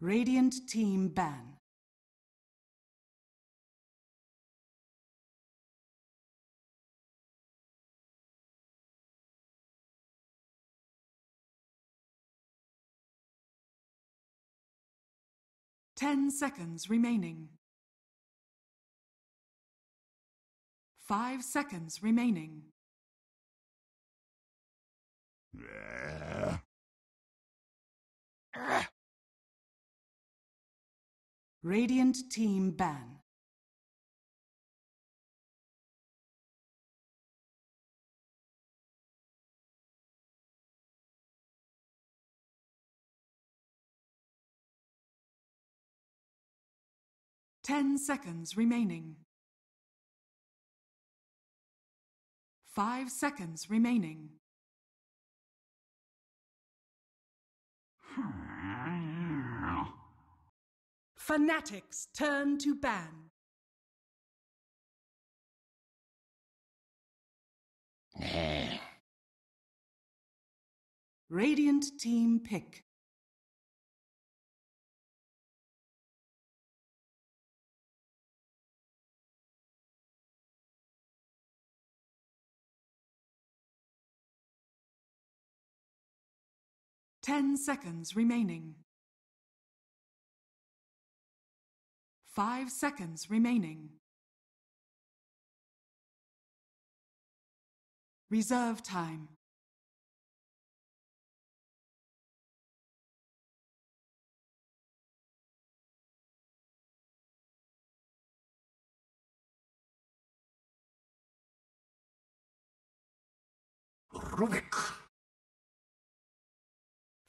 Radiant team ban. Ten seconds remaining. 5 seconds remaining. Radiant team ban. Ten seconds remaining. 5 seconds remaining. Fnatic's turn to ban. Radiant team pick. Ten seconds remaining. 5 seconds remaining. Reserve time.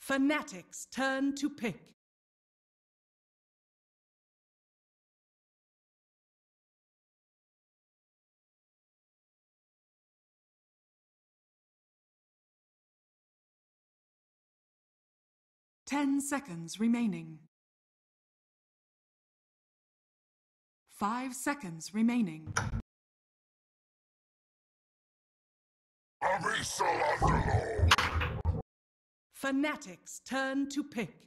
Fnatic's turn to pick. 10 seconds remaining. 5 seconds remaining. Fnatic's turn to pick.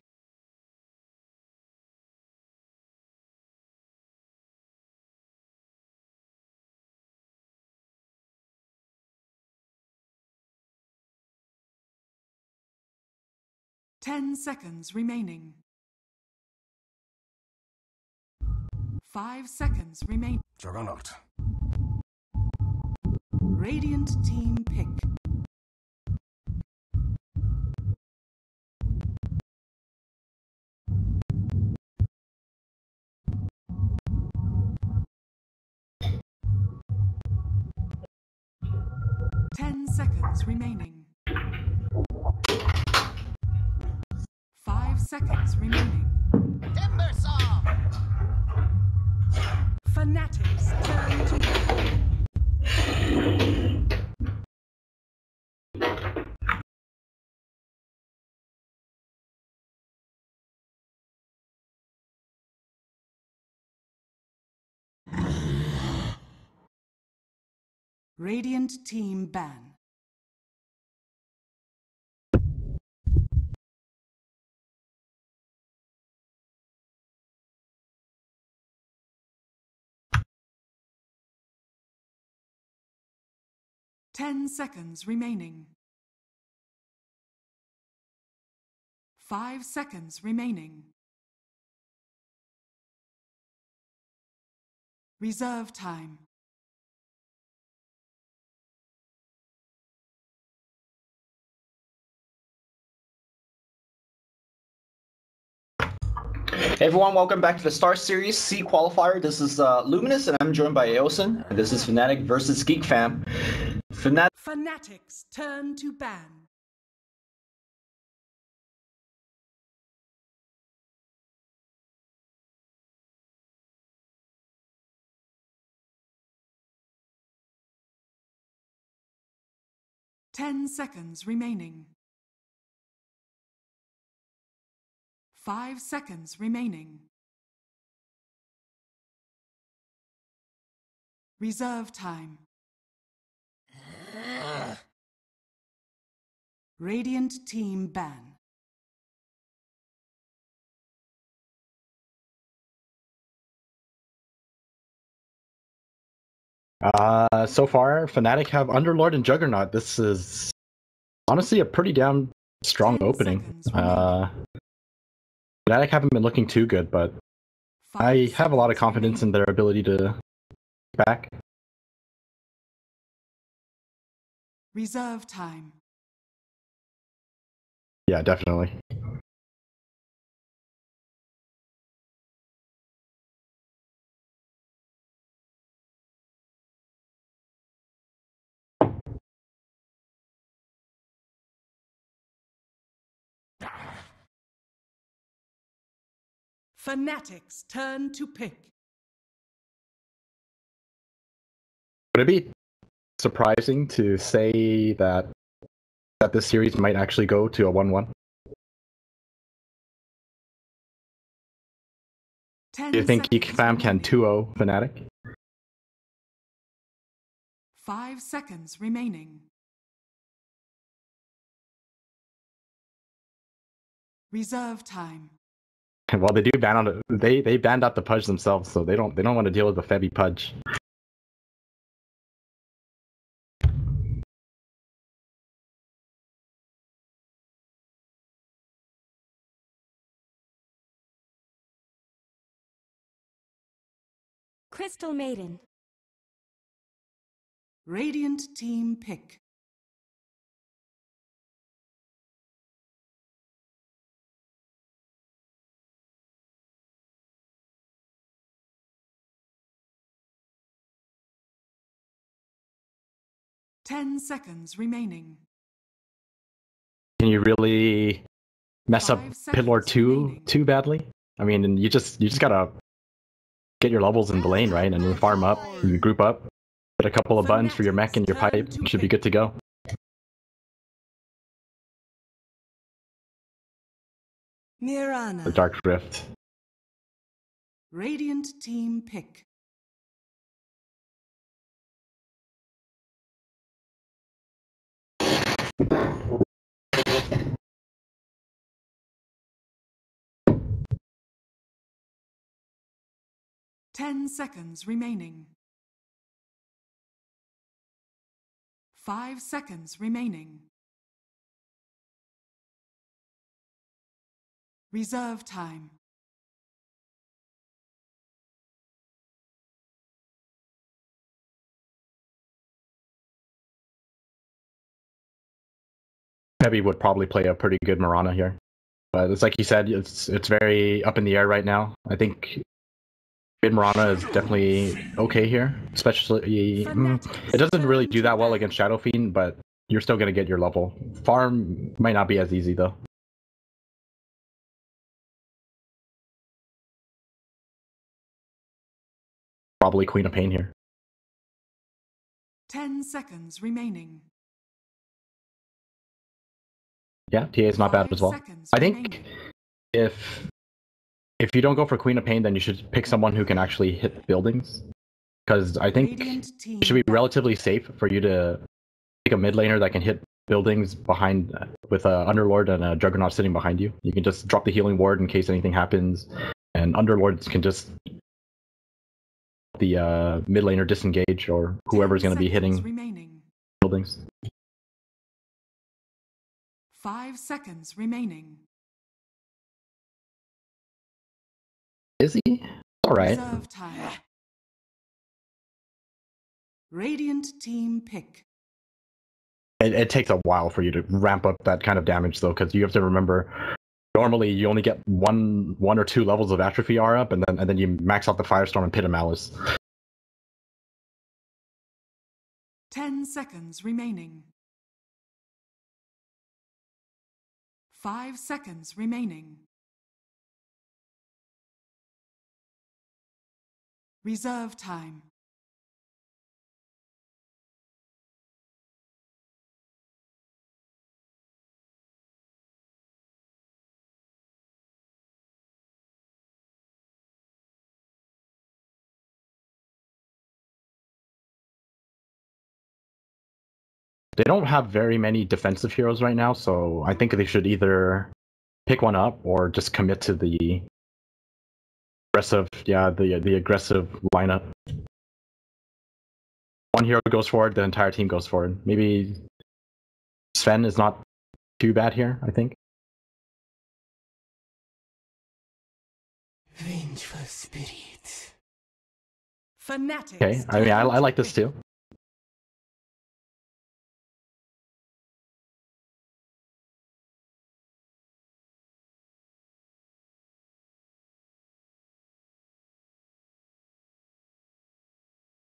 Ten seconds remaining. 5 seconds remain. Juggernaut. Radiant team pick. Ten seconds remaining. 5 seconds remaining. Timbersaw! Fnatic's turn to pick. Radiant team ban. Ten seconds remaining. 5 seconds remaining. Reserve time. Hey everyone, welcome back to the StarSeries C Qualifier. This is Luminous, and I'm joined by Aosin. And this is Fnatic versus Geek fam. Fnatic's turn to ban. Ten seconds remaining. 5 seconds remaining. Reserve time. Radiant team ban. So far, Fnatic have Underlord and Juggernaut. This is honestly a pretty damn strong 10 opening. seconds remaining. Fnatic haven't been looking too good, but 5 I have a lot of seconds confidence in remaining. their ability to back. Reserve time. Yeah, definitely. Fnatic's turn to pick. Would it be surprising to say that this series might actually go to a 1-1? 10 Do you think Geek seconds Fam can remaining. 2-0 Fnatic? 5 seconds remaining. Reserve time. Well, they do ban on it. They banned out the Pudge themselves, so they don't want to deal with the Febby Pudge. Crystal Maiden. Radiant team pick. Ten seconds remaining. Can you really mess up 5 Pillor seconds 2 remaining. too badly? I mean, you just gotta get your levels in the lane, right? And you farm up, and you group up, get a couple of buttons for your mech and your pipe, Fanatics should be good to go. Mirana. The Dark Rift. Radiant team pick. Ten seconds remaining. 5 seconds remaining. Reserve time. Heavy would probably play a pretty good Mirana here. But it's like you said, it's very up in the air right now. I think mid Mirana is definitely okay here. Especially, it doesn't really do that well against Shadow Fiend, but you're still going to get your level. Farm might not be as easy though. Probably Queen of Pain here. 10 seconds remaining. Yeah, TA is not bad 5 as well. seconds I think remaining. if you don't go for Queen of Pain, then you should pick someone who can actually hit buildings. Because I think Radiant team it should be back. relatively safe for you to pick a mid laner that can hit buildings behind with a Underlord and a Juggernaut sitting behind you. You can just drop the healing ward in case anything happens, and Underlords can just the mid laner disengage or whoever's 10 going to be seconds hitting remaining. buildings. 5 seconds remaining. Is he? All right. Reserve time. Radiant team pick. It takes a while for you to ramp up that kind of damage though, because you have to remember. Normally, you only get one or two levels of Atrophy R up, and then you max out the Firestorm and Pit of Malice. 10 seconds remaining. 5 seconds remaining. Reserve time. They don't have very many defensive heroes right now, so I think they should either pick one up or just commit to the aggressive, the aggressive lineup. one hero goes forward, the entire team goes forward. Maybe Sven is not too bad here, I think. Vengeful spirits. Fnatic. Okay, I mean, I like this too.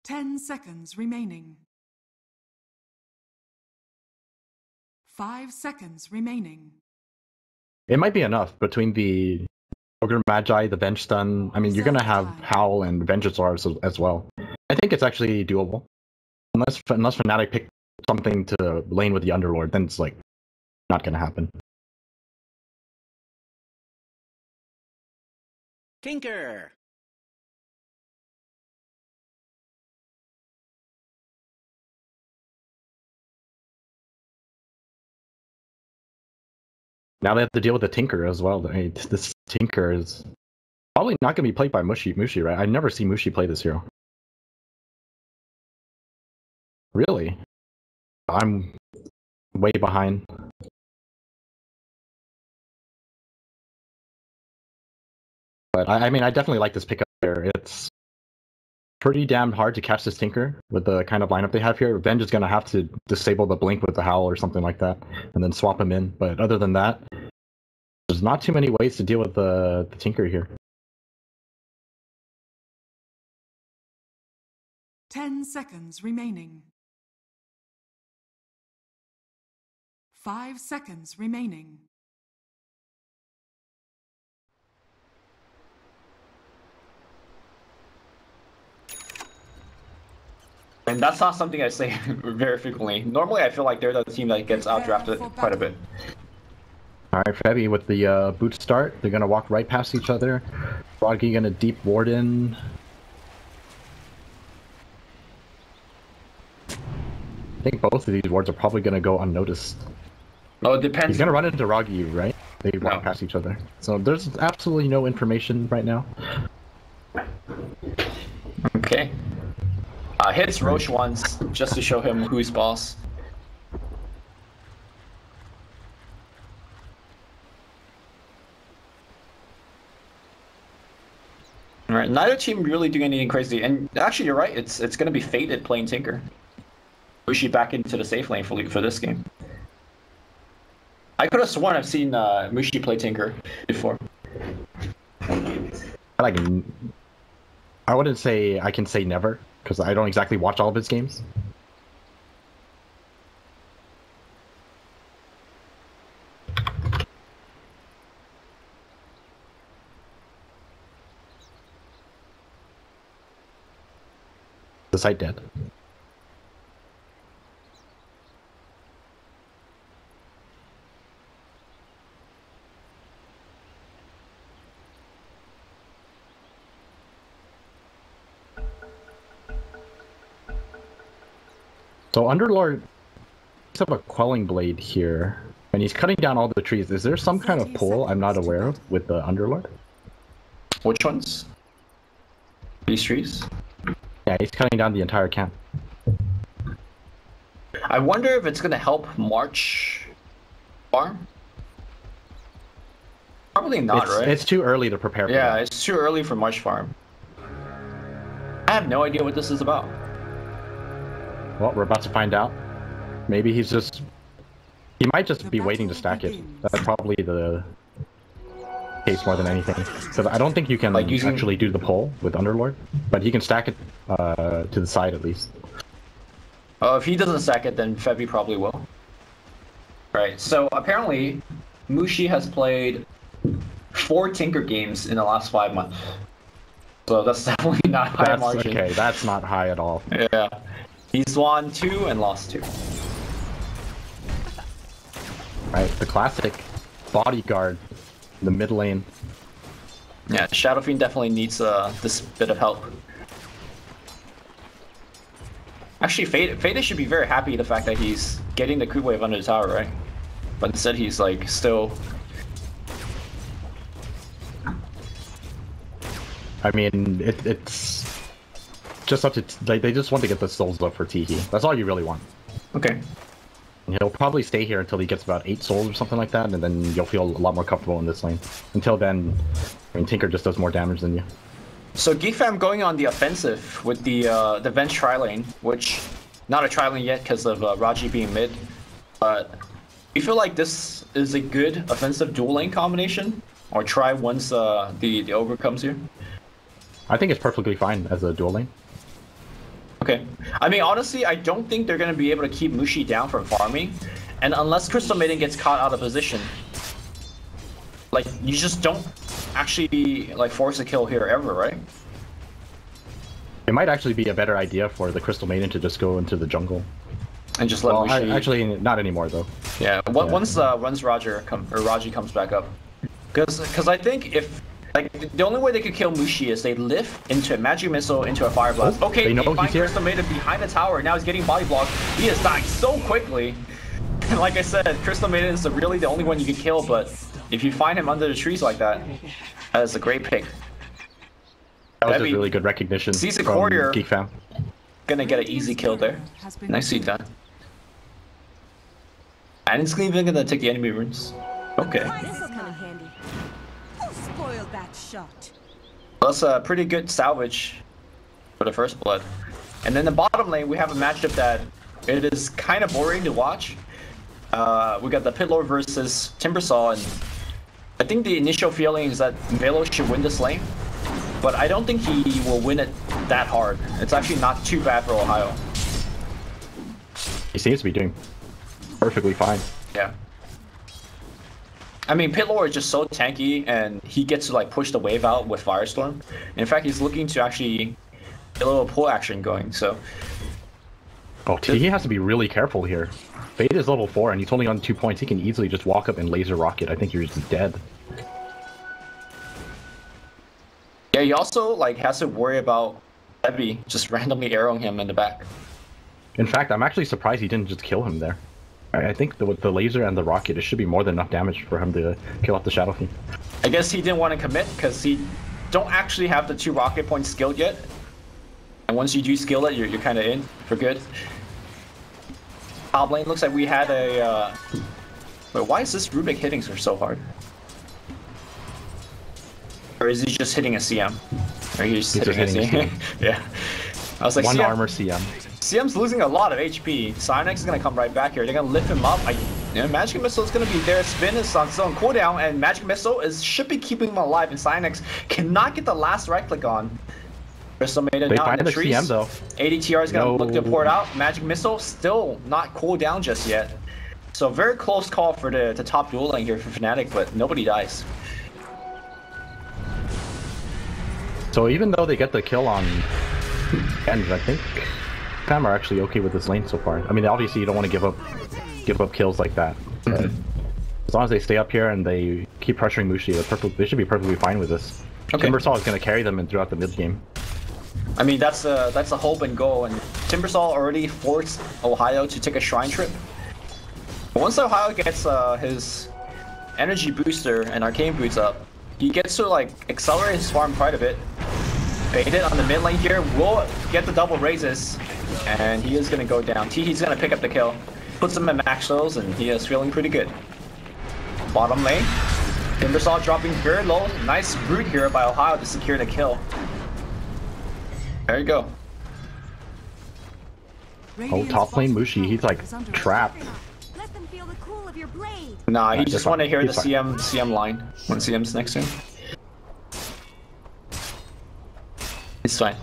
Ten seconds remaining. 5 seconds remaining. It might be enough between the Ogre Magi, the Bench Stun. I mean, you're gonna have Howl and Vengeance Orbs as well. I think it's actually doable. Unless Fnatic pick something to lane with the Underlord, then it's like not gonna happen. Tinker. Now they have to deal with the Tinker as well. I mean, this Tinker is probably not going to be played by Mushi, right? I never see Mushi play this hero. Really? I'm way behind. But I mean, I definitely like this pickup here. It's pretty damn hard to catch this Tinker with the kind of lineup they have here. Venge is going to have to disable the Blink with the Howl or something like that, and then swap him in. But other than that, there's not too many ways to deal with the Tinker here. 10 seconds remaining. 5 seconds remaining. And that's not something I say very frequently. Normally, I feel like they're the team that gets outdrafted quite a bit. Alright, Febby with the boot start. They're going to walk right past each other. Froggy going to deep ward in. I think both of these wards are probably going to go unnoticed. Oh, it depends. He's going to run into Roggy, right? They walk past each other. So there's absolutely no information right now. Okay. Hits Roche once, just to show him who's boss. Alright, neither team really doing anything crazy. And actually, you're right, it's going to be Fated playing Tinker. Mushi back into the safe lane for this game. I could have sworn I've seen Mushi play Tinker before. I wouldn't say I can say never, because I don't exactly watch all of his games. The site dead. So Underlord picks up a Quelling Blade here, and he's cutting down all the trees. Is there some kind of pull I'm not aware of with the Underlord? Which ones? These trees? Yeah, he's cutting down the entire camp. I wonder if it's going to help March farm? Probably not, right? It's too early to prepare for that. Yeah, it's too early for March farm. I have no idea what this is about. Well, we're about to find out. Maybe he might just be waiting to stack it. That's probably the case more than anything. Because I don't think you can actually do the pull with Underlord, but he can stack it to the side at least. If he doesn't stack it, then Febby probably will. Right, so apparently Mushi has played 4 Tinker games in the last 5 months. So that's definitely not high margin. Okay, that's not high at all. Yeah. He's won 2 and lost 2. Right, the classic bodyguard in the mid lane. Yeah, Shadow Fiend definitely needs this bit of help. Actually, Fade should be very happy the fact that he's getting the creep wave under the tower, right? But instead he's like still... I mean, it's just up to like they just want to get the souls up for Teehee. That's all you really want. Okay. And he'll probably stay here until he gets about 8 souls or something like that, and then you'll feel a lot more comfortable in this lane. Until then, I mean, Tinker just does more damage than you. So Geek Fam going on the offensive with the Venge tri-lane, which not a tri-lane yet because of Raji being mid. But you feel like this is a good offensive dual lane combination, or try once the Ogre comes here? I think it's perfectly fine as a dual lane. Okay. I mean, honestly, I don't think they're going to be able to keep Mushi down from farming. And unless Crystal Maiden gets caught out of position, like, you just don't actually, like, force a kill here ever, right? It might actually be a better idea for the Crystal Maiden to just go into the jungle. And just let Mushi... Actually, not anymore, though. Yeah, once Raji comes back up. Because I think if... Like, the only way they could kill Mushi is they lift into a magic missile into a fire blast. Okay, they find Crystal Maiden behind the tower. Now he's getting body blocked. He is dying so quickly. And like I said, Crystal Maiden is really the only one you can kill, but if you find him under the trees like that, that is a great pick. That was just really good recognition sees a from courier. Geek Fam. Gonna get an easy kill there. Nicely done. And it's even gonna take the enemy runes. Okay. This is kind of handy. Who spoiled that shot? That's a pretty good salvage for the first blood. And then the bottom lane, we have a matchup that it is kind of boring to watch. We got the Pitlord versus Timbersaw, and I think the initial feeling is that Velo should win this lane, but I don't think he will win it that hard. It's actually not too bad for Ohio. He seems to be doing perfectly fine. Yeah. I mean, Pitlord is just so tanky, and he gets to like push the wave out with Firestorm. In fact, he's looking to actually get a little pull action going, so... Oh, he has to be really careful here. Fade is level 4 and he's only on 2 points. He can easily just walk up and laser rocket. I think you're just dead. Yeah, he also like has to worry about Heavy just randomly arrowing him in the back. In fact, I'm actually surprised he didn't just kill him there. I think with the laser and the rocket, it should be more than enough damage for him to kill off the Shadow Fiend. I guess he didn't want to commit because he don't actually have the 2 rocket points skilled yet. And once you do skill it, you're kind of in for good. Top lane looks like we had a... Wait, why is this Rubik hitting her so hard? Or is he just hitting a CM? Or he's just hitting a CM? Yeah. I was like, One armor CM. CM's losing a lot of HP. Cynex is gonna come right back here. They're gonna lift him up. Magic Missile is gonna be there. Spin is on still on cooldown, and Magic Missile should be keeping him alive. And Cynex cannot get the last right click on. Crystal Maiden now in the trees. CM, though. ADTR is gonna look to pour it out. Magic Missile still not cooled down just yet. So very close call for the top duel lane here for Fnatic, but nobody dies. So even though they get the kill on end, I think Fam are actually okay with this lane so far. I mean, obviously you don't want to give up kills like that. But as long as they stay up here and they keep pressuring Mushi, they should be perfectly fine with this. Okay. Timbersaw is going to carry them throughout the mid game. I mean, that's a hope and goal, and Timbersaw already forced Ohio to take a shrine trip. But once Ohio gets his energy booster and arcane boots up, he gets to like accelerate his farm quite a bit. Bait it on the mid lane here, will get the double raises, and he is going to go down. He's going to pick up the kill, puts him at max levels, and he is feeling pretty good. Bottom lane, Timbersaw dropping very low. Nice root here by Ohio to secure the kill. There you go. Oh, top lane Mushi, he's like trapped. Let them feel the cool of your blade. Nah, he just want to hear the CM line when CM's next to him. It's fine.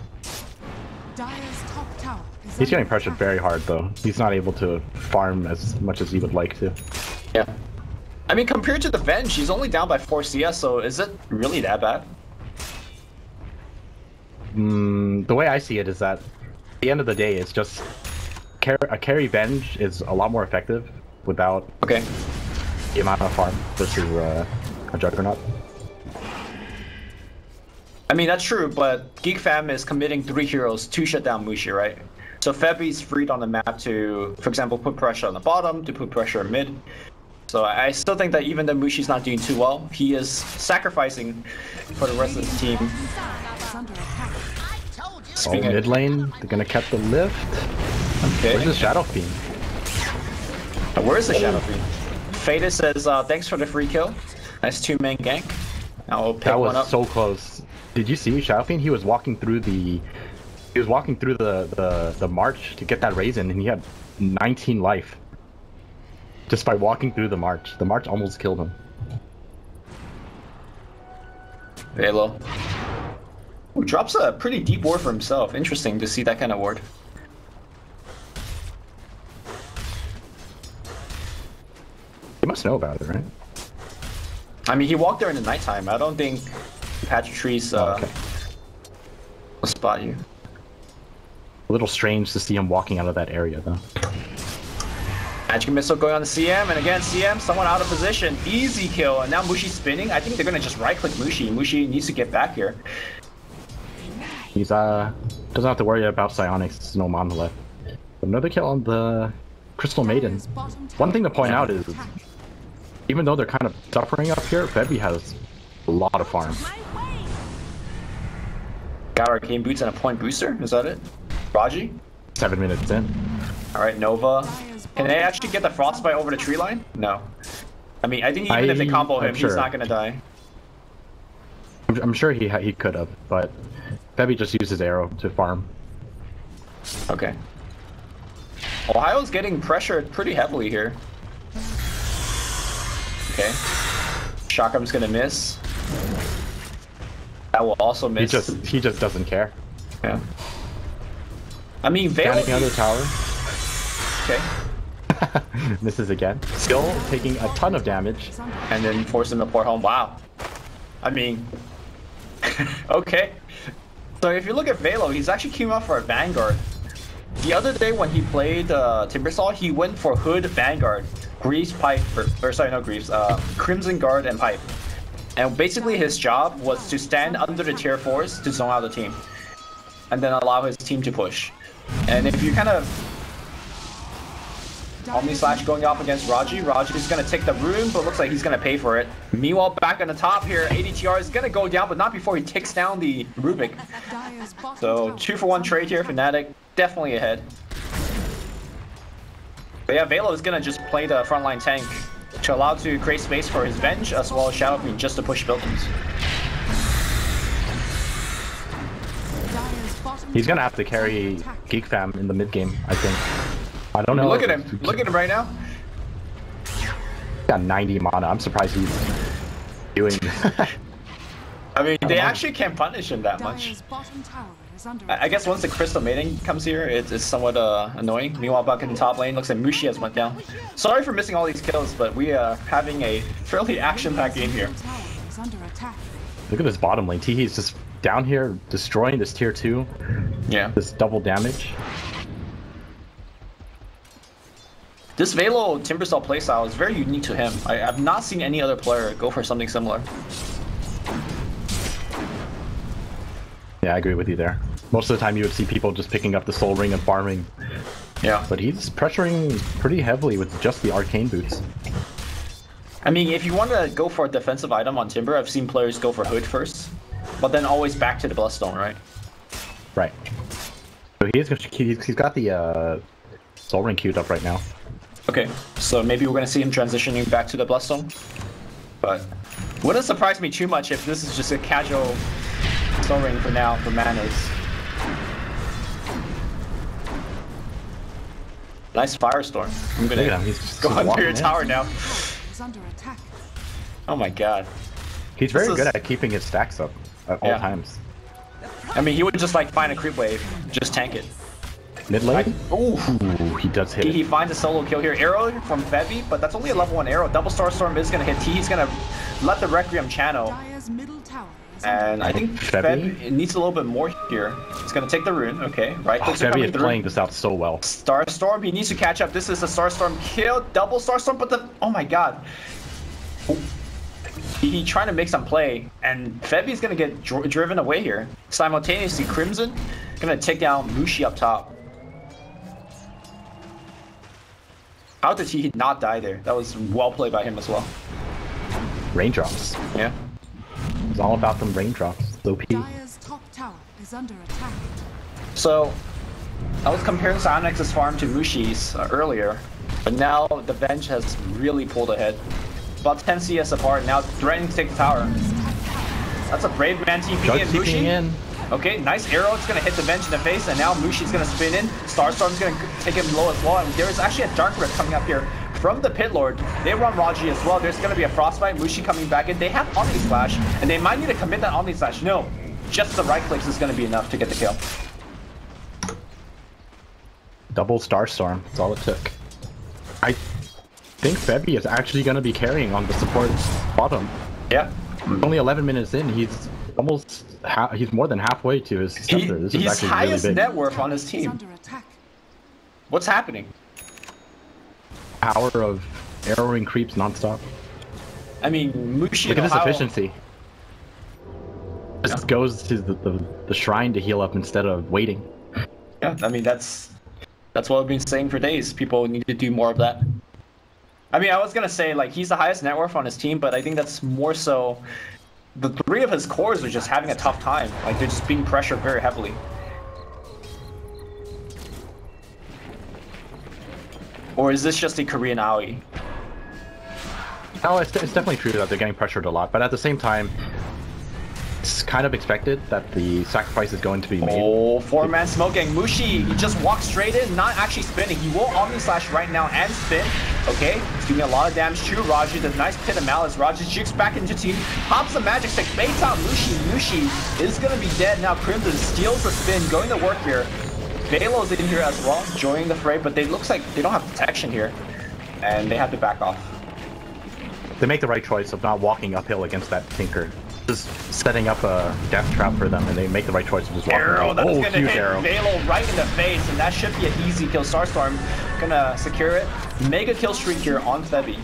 He's getting pressured very hard though. He's not able to farm as much as he would like to. Yeah. I mean, compared to the Venge, he's only down by 4 CS, so is it really that bad? The way I see it is that at the end of the day, it's just a carry Venge is a lot more effective without the amount of farm versus a Juggernaut. I mean, that's true, but Geek Fam is committing 3 heroes to shut down Mushi, right? So Febby's freed on the map to, for example, put pressure on the bottom, to put pressure on mid. So I still think that even though Mushi's not doing too well, he is sacrificing for the rest of the team. I told you Oh, mid lane, they're gonna cut the lift. Okay. Where's the Shadow Fiend? Where's the Shadow Fiend? Fada says, thanks for the free kill. Nice 2-man gank. I'll pick That one up. was so close. Did you see Shadow Fiend? He was walking through the march to get that raise in, and he had 19 life. Just by walking through the march. The march almost killed him. Velo. Ooh, drops a pretty deep ward for himself. Interesting to see that kind of ward. He must know about it, right? I mean, he walked there in the nighttime. I don't think Patch Trees Okay. will spot you. A little strange to see him walking out of that area, though. Magic Missile going on the CM, and again, CM, someone out of position. Easy kill, and now Mushi's spinning. I think they're gonna just right-click Mushi. Mushi needs to get back here. He's doesn't have to worry about Psionics, no mana left. Another kill on the Crystal Maiden. One thing to point out is, even though they're kind of suffering up here, Febby has a lot of farm. Got Arcane Boots and a point booster, is that it? Raji? 7 minutes in. Alright, Nova. Can they actually get the Frostbite over the tree line? No. I mean, I think even if they combo him, sure. he's not gonna die. I'm sure he could have, but Febby just used his arrow to farm. Okay. Ohio's getting pressured pretty heavily here. Okay. Shockham's gonna miss. That will also miss. He just doesn't care. Yeah. I mean, Vale. Scanning under the tower. Okay. Misses again. Still taking a ton of damage. And then force him to pour home. Wow. I mean, okay. So if you look at Velo, he's actually came out for a Vanguard. The other day when he played Timbersaw, he went for Hood Vanguard, Greaves Pipe, or sorry, not Greaves, Crimson Guard and Pipe. And basically his job was to stand under the tier 4s to zone out the team. And then allow his team to push. And if you kind of Omni Slash going up against Raji. Raji's gonna take the rune, but looks like he's gonna pay for it. Meanwhile, back on the top here, ADTR is gonna go down, but not before he takes down the Rubik. So 2-for-1 trade here, Fnatic definitely ahead. But yeah, Velo is gonna just play the frontline tank to allow to create space for his Venge as well as Shadow Queen just to push buildings. He's gonna have to carry Geek Fam in the mid game, I think. I don't know. Look at him. Look at him right now. Got 90 mana. I'm surprised he's doing. I mean, they actually can't punish him that much. I guess once the Crystal Maiden comes here, it's somewhat annoying. Meanwhile, back in the top lane, looks like Mushi has went down. Sorry for missing all these kills, but we are having a fairly action-packed game here. Look at this bottom lane. He's just down here destroying this tier 2. Yeah. This double damage. This Velo Timbersaw playstyle is very unique to him. I have not seen any other player go for something similar. Yeah, I agree with you there. Most of the time you would see people just picking up the Soul Ring and farming. Yeah. But he's pressuring pretty heavily with just the Arcane Boots. I mean, if you want to go for a defensive item on Timber, I've seen players go for Hood first, but then always back to the Bloodstone, right? Right. So he's got the Soul Ring queued up right now. Okay, so maybe we're gonna see him transitioning back to the Bloodstone, but wouldn't surprise me too much if this is just a casual Soul Ring for now for Manas. Nice Firestorm. I'm gonna go under your tower now. Oh my god. He's very good at keeping his stacks up at all times. I mean, he would just like find a creep wave, just tank it. Mid lane? Ooh, he does hit. He finds a solo kill here. Arrow from Febby, but that's only a level 1 arrow. Double Starstorm is gonna hit T. He's gonna let the Requiem channel. And I think Febby needs a little bit more here. He's gonna take the rune. Okay, right. Febby is playing this out so well. Starstorm, he needs to catch up. This is a Starstorm kill. Double Starstorm, but the oh my god. He trying to make some play, and Febby's gonna get driven away here. Simultaneously, Crimson gonna take down Mushi up top. How did he not die there? That was well played by him as well. Raindrops. Yeah. It's all about them raindrops. OP. Dire's top tower is under attack. So, I was comparing Psyonix's farm to Mushi's earlier, but now the bench has really pulled ahead. About 10 CS apart, now threatening to take the tower. That's a brave man TP in Mushi. Okay, nice arrow. It's going to hit the bench in the face, and now Mushi's going to spin in. StarStorm's going to take him low as well, and there's actually a Dark Rift coming up here from the Pit Lord. They run Raji as well. There's going to be a Frostbite. Mushi coming back in. They have Omni Slash, and they might need to commit that Omni Slash. No, just the right clicks is going to be enough to get the kill. Double StarStorm. That's all it took. I think Febby is actually going to be carrying on the support bottom. Yeah. Only 11 minutes in, he's almost he's more than halfway to his scepter. This is he's actually highest really big. net worth on his team. What's happening? Hour of arrowing creeps nonstop. I mean, Mushi. Look at his efficiency. Just goes to the shrine to heal up instead of waiting. Yeah, I mean that's what we've been saying for days. People need to do more of that. I mean, I was gonna say like he's the highest net worth on his team, but I think that's more so the three of his cores are just having a tough time. Like they're just being pressured very heavily. Or is this just a Korean AoE? No, it's definitely true that they're getting pressured a lot, but at the same time, it's kind of expected that the sacrifice is going to be made. Oh, four-man smoking. Mushi, he just walks straight in, not actually spinning. He will Omni Slash right now and spin. Okay, he's doing a lot of damage to Raji. The nice pit of malice. Raji jukes back into team, pops the magic stick, baits out Mushi. Mushi is going to be dead now. Crimson steals the spin, going to work here. Velo's in here as well, joining the fray, but they looks like they don't have protection here, and they have to back off. They make the right choice of not walking uphill against that Tinker. Just setting up a death trap for them, and they make the right choice of just walking. Arrow, that's gonna huge hit arrow. Velo right in the face, and that should be an easy kill. StarStorm gonna secure it. Mega kill streak here on Febby.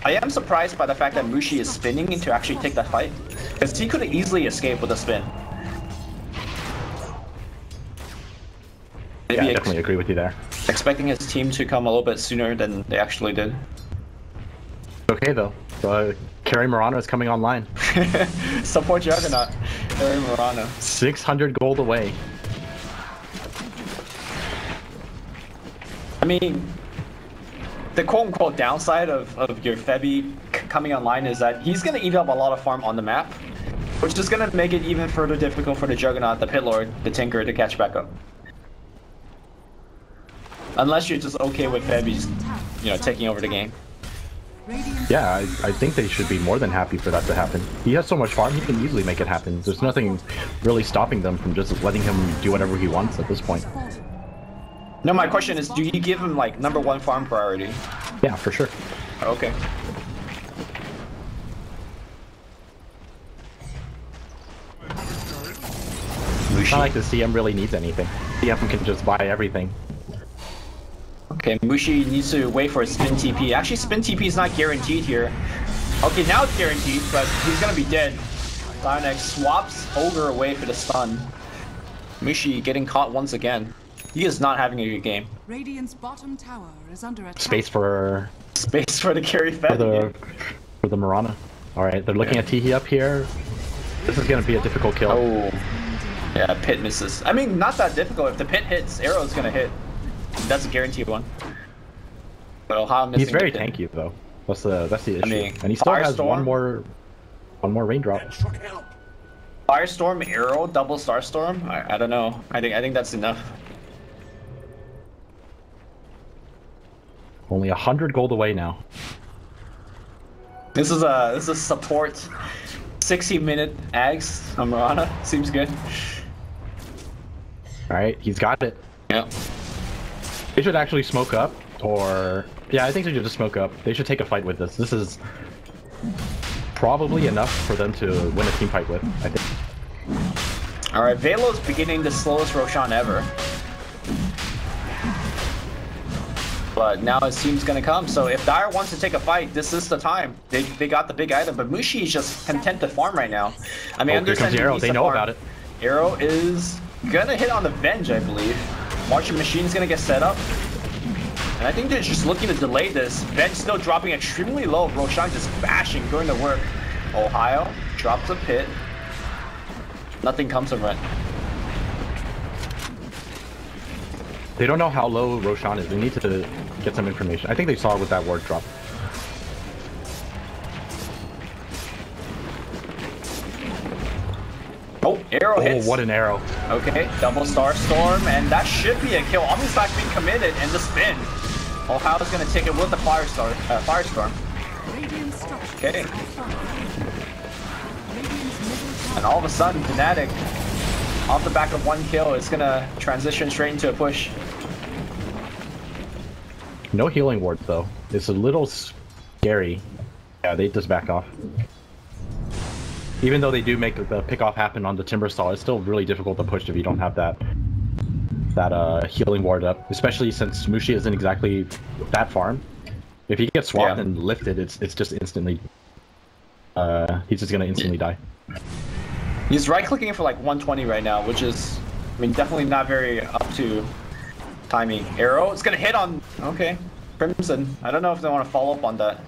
I am surprised by the fact that Mushi is spinning to actually take that fight, because he could have easily escaped with a spin. Yeah, I definitely agree with you there. Expecting his team to come a little bit sooner than they actually did. Okay though, Carry Murano is coming online. Support Juggernaut, Carry Murano. 600 gold away. I mean, the quote-unquote downside of your Febby coming online is that he's going to eat up a lot of farm on the map, which is going to make it even further difficult for the Juggernaut, the Pit Lord, the Tinker to catch back up. Unless you're just okay with Febby's, taking over the game. Yeah, I think they should be more than happy for that to happen. He has so much farm, he can easily make it happen. There's nothing really stopping them from just letting him do whatever he wants at this point. No, my question is, do you give him like #1 farm priority? Yeah, for sure. Okay. It's not like the CM really needs anything. CM can just buy everything. Okay, Mushi needs to wait for a spin TP. Actually, spin TP is not guaranteed here. Okay, now it's guaranteed, but he's gonna be dead. Psyonix swaps Ogre away for the stun. Mushi getting caught once again. He is not having a good game. Radiant's bottom tower is under attack. Space for the carry Fed. For the Mirana. Alright, they're looking at Teehee up here. This is gonna be a difficult kill. Oh. Yeah, pit misses. I mean, not that difficult. If the pit hits, arrow's gonna hit. That's a guaranteed one. But Ohio missing. He's very tanky though. That's the issue. I mean, and he still has Firestorm? one more raindrop. Firestorm, arrow, double StarStorm. I don't know. I think that's enough. Only 100 gold away now. This is a support 60-minute Ags on Mirana. Seems good. Alright, he's got it. Yeah. They should actually smoke up, or... Yeah, I think they should just smoke up. They should take a fight with this. This is probably enough for them to win a team fight with, I think. Alright, Velo's beginning the slowest Roshan ever. But now his team's gonna come, so if Dire wants to take a fight, this is the time. They got the big item, but Mushi is just content to farm right now. I mean, here comes the arrow. They know about it. Arrow is gonna hit on the Venge, I believe. Marching Machine's gonna get set up. And I think they're just looking to delay this. Venge still dropping extremely low. Roshan just bashing, going to work. Ohio drops a pit. Nothing comes of it. They don't know how low Roshan is. They need to get some information. I think they saw it with that ward drop. Oh, arrow hits. Oh, what an arrow. Okay, double star storm, and that should be a kill. Omnislash being committed, and the spin. Ohao's gonna take it with the firestorm. Okay. And all of a sudden, Fnatic, off the back of one kill, is gonna transition straight into a push. No healing ward though. It's a little scary. Yeah, they just back off. Even though they do make the pick-off happen on the Timber Saw, it's still really difficult to push if you don't have that healing ward up. Especially since Mushi isn't exactly that farm. If he gets swapped and lifted, it's just instantly. He's just gonna instantly die. He's right-clicking for like 120 right now, which is, I mean, definitely not very up to timing. Arrow, it's gonna hit on. Okay, Crimson. I don't know if they want to follow up on that.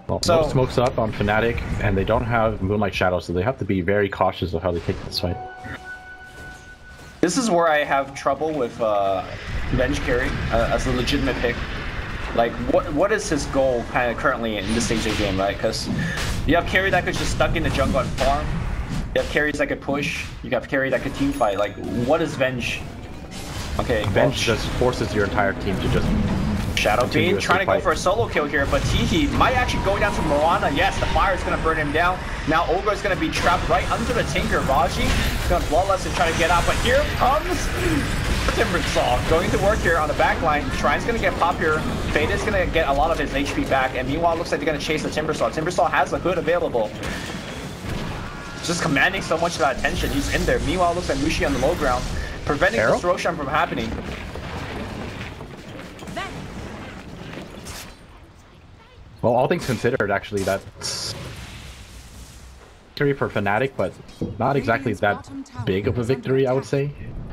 Well, no smokes up on Fnatic, and they don't have Moonlight Shadow, so they have to be very cautious of how they take this fight. This is where I have trouble with Venge carry as a legitimate pick. Like, what is his goal kind of currently in this stage of the game, right? Because you have carry that could just stuck in the jungle and farm. You have carries that could push. You have carry that could team fight. Like, what is Venge? Okay, Venge just forces your entire team to just Shadow Fiend trying to go for a solo kill here, but Teehee might actually go down to Mirana. Yes, the fire is going to burn him down. Now Ogre is going to be trapped right under the Tinker. Raji is going to Bloodlust and try to get out, but here comes Timber Saw going to work here on the back line. Shrine's going to get popped here. Fade is going to get a lot of his HP back, and meanwhile it looks like they're going to chase the Timber Saw. Timber Saw has a hood available. Just commanding so much of that attention. He's in there. Meanwhile it looks like Mushi on the low ground, preventing this Roshan from happening. Well, all things considered, actually, that's victory for Fnatic, but not exactly that big of a victory, I would say.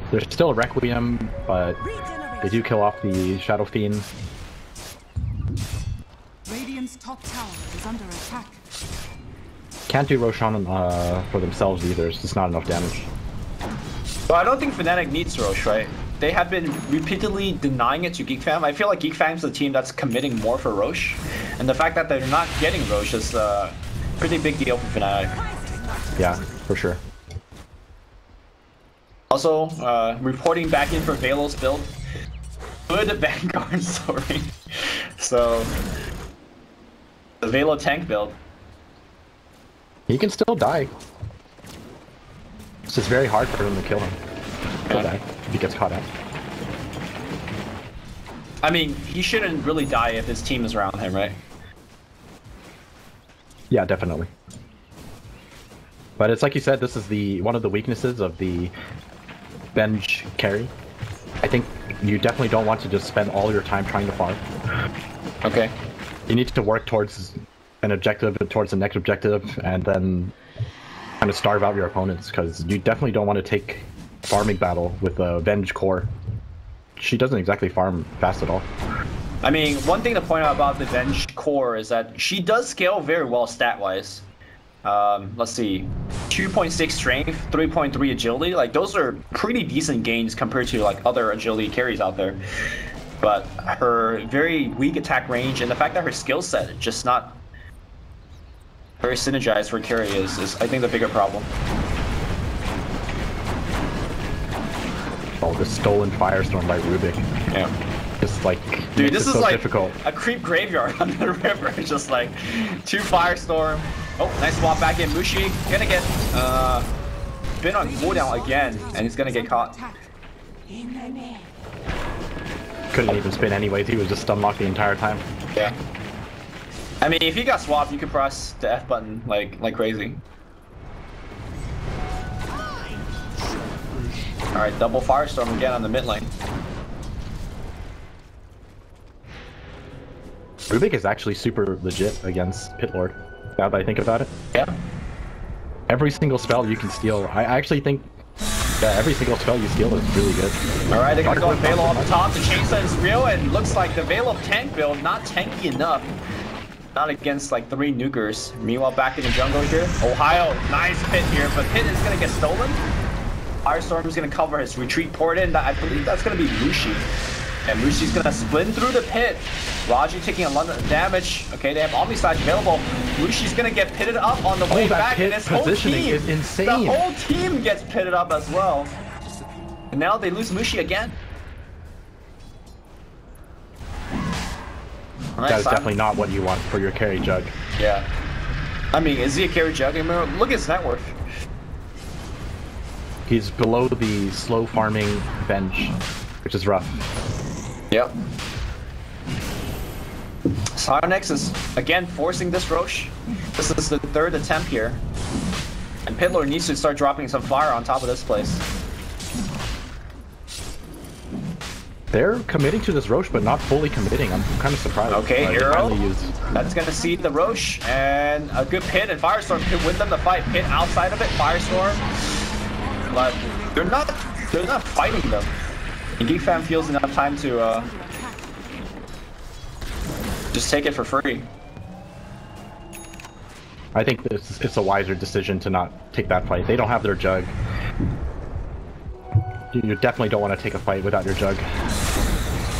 There's still a Requiem, but they do kill off the Shadow Fiend. Radiant's top tower is under attack. Can't do Roshan for themselves either, it's just not enough damage. Well, I don't think Fnatic needs Rosh, right? They have been repeatedly denying it to Geek Fam. I feel like Geek Fam's the team that's committing more for Rosh. And the fact that they're not getting Rosh is a pretty big deal for Fnatic. Yeah, for sure. Also, reporting back in for Velo's build. Good Vanguard story. So, the Velo tank build. He can still die. It's just very hard for him to kill him. He'll die if he gets caught out. I mean, he shouldn't really die if his team is around him, right? Yeah, definitely. But it's like you said, this is one of the weaknesses of the Venge carry. I think you definitely don't want to just spend all your time trying to farm. Okay. You need to work towards an objective, towards the next objective, and then kind of starve out your opponents, because you definitely don't want to take farming battle with a Venge core. She doesn't exactly farm fast at all. I mean, one thing to point out about the Venge core is that she does scale very well stat-wise. Let's see, 2.6 strength, 3.3 agility. Like, those are pretty decent gains compared to like other agility carries out there. But her very weak attack range and the fact that her skill set is just not very synergized for carry is I think the bigger problem. Oh, the stolen Firestorm by Rubik. Yeah. Just like, dude, this is so like difficult. A creep graveyard on the river. It's just like 2 Firestorm. Oh, nice swap back in. Mushi gonna get been on cooldown again, and he's gonna get caught. Couldn't even spin anyways, he was just stun locked the entire time. Yeah. I mean, if he got swapped, you could press the F button like crazy. Alright, double Firestorm again on the mid lane. Rubik is actually super legit against Pit Lord, now that I think about it. Yeah. Every single spell you can steal, I actually think every single spell you steal is really good. Alright, they're gonna go with Velo off the top. The chainsaw is real, and looks like the Velo tank build not tanky enough. Not against like 3 nukers. Meanwhile, back in the jungle here, Ohio, nice pit here, but pit is gonna get stolen. Firestorm is gonna cover his retreat port in. I believe that's gonna be Mushi. And Mushi's gonna sprint through the pit. Raji taking a lot of damage. Okay, they have Omni Slash available. Mushi's gonna get pitted up on the way back, and his whole team, is insane. the whole team gets pitted up as well. And now they lose Mushi again. That is definitely not what you want for your carry jug. Yeah. I mean, is he a carry jug? I mean, look at his net worth. He's below the slow farming bench, which is rough. Yep. Psyonix is again forcing this Roche. This is the third attempt here. And Pitlord needs to start dropping some fire on top of this place. They're committing to this Roche, but not fully committing. I'm kind of surprised. Okay, Hero. That's gonna see the Roche, and a good pit, and Firestorm could win them the fight. Pit outside of it, Firestorm. But they're not fighting them. And Geek Fam feels enough time to just take it for free. I think it's a wiser decision to not take that fight. They don't have their jug. You definitely don't want to take a fight without your jug.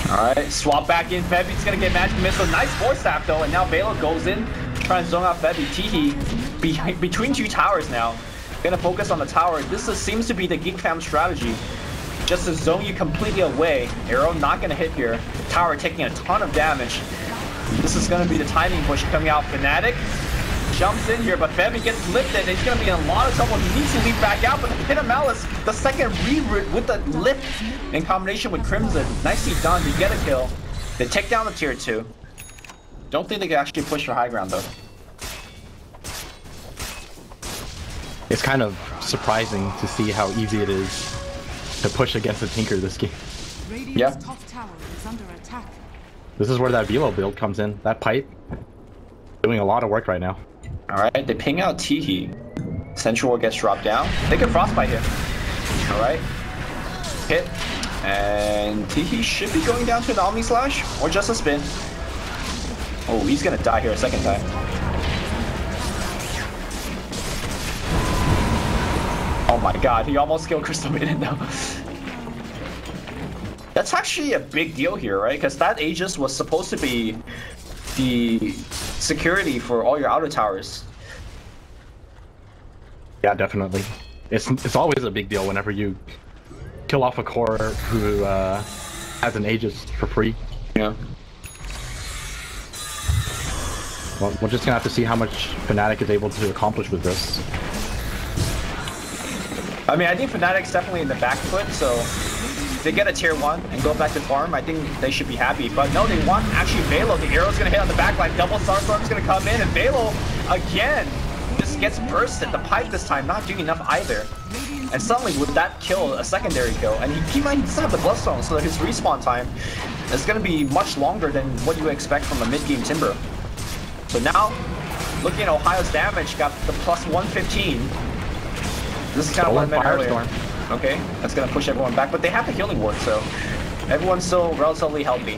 Alright, swap back in. Febby's gonna get Magic Missile. Nice force staff though, and now Velo goes in, trying to zone out Febby. Teehee between two towers now. Gonna focus on the tower. This seems to be the Geek Fam strategy. Just to zone you completely away. Arrow not gonna hit here. Tower taking a ton of damage. This is gonna be the timing push coming out. Fnatic jumps in here, but Febby gets lifted, and he's gonna be in a lot of trouble. He needs to leap back out, but the Pit of Malice, the second reroute with the lift in combination with Crimson. Nicely done to get a kill. They take down the tier 2. Don't think they can actually push for high ground though. It's kind of surprising to see how easy it is to push against a Tinker this game. Radiant's top tower is under attack. This is where that Velo build comes in. That pipe, doing a lot of work right now. Alright, they ping out Teehee. Central gets dropped down. They can frostbite him. Alright. Hit. And Teehee should be going down to an Omni Slash or just a spin. Oh, he's gonna die here a second time. Oh my god, he almost killed Crystal Maiden though. That's actually a big deal here, right? Because that Aegis was supposed to be the security for all your outer towers. Yeah, definitely. It's always a big deal whenever you kill off a core who has an Aegis for free. Yeah. Well, we're just gonna have to see how much Fnatic is able to accomplish with this. I mean, I think Fnatic's definitely in the back foot, so if they get a tier 1 and go back to farm, I think they should be happy. But no, they want actually Velo. The arrow's gonna hit on the back line. Double Starstorm's gonna come in, and Velo again just gets bursted. The pipe this time not doing enough either. And suddenly with that kill, a secondary kill, and he might still have the Bloodstone, so his respawn time is gonna be much longer than what you expect from a mid-game Timber. So now, looking at Ohio's damage, got the plus 115. This is kind of what I meant earlier. Okay, that's gonna push everyone back, but they have the healing ward, so everyone's still relatively healthy.